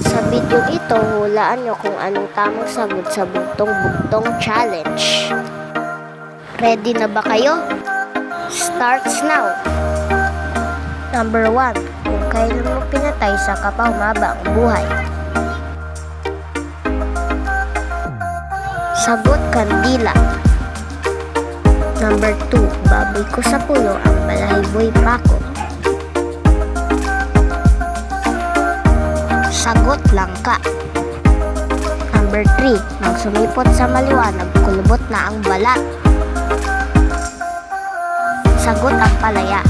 Sa video ito, hulaan nyo kung anong tamang sagot sa bugtong-bugtong challenge. Ready na ba kayo? Starts now! Number 1. Kung kailan mo pinatay sa kapahumaba ang buhay? Sagot, kandila. Number 2. Baboy ko sa pulo, ang balahiboy pako. Sagot, langka. Number 3. Nang sumipot sa maliwanag, kulubot na ang balat. Sagot, ang palaya.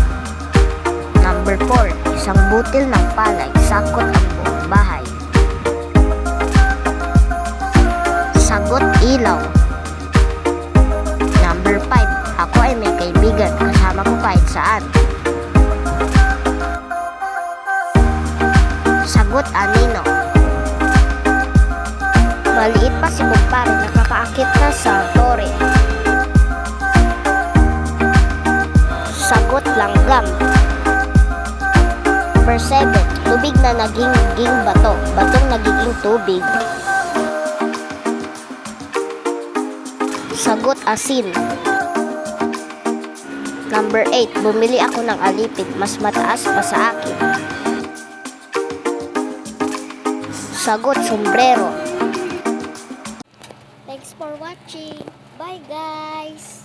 Number 4. Isang butil ng palay, sakot ang buong bahay. Sagot, ilaw. Number 5. Ako ay may kaibigan, kasama ko kahit saan. Sagot, anino. Maliit pa si kumpare, nakakaakit na sa tore. Sagot, langgam. Number 7. Tubig na naging bato, batong nagiging tubig. Sagot, asin. Number 8. Bumili ako ng alipin, mas mataas pa sa akin. Sagot, sombrero. Thanks for watching. Bye guys.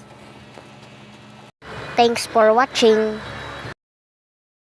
Thanks for watching.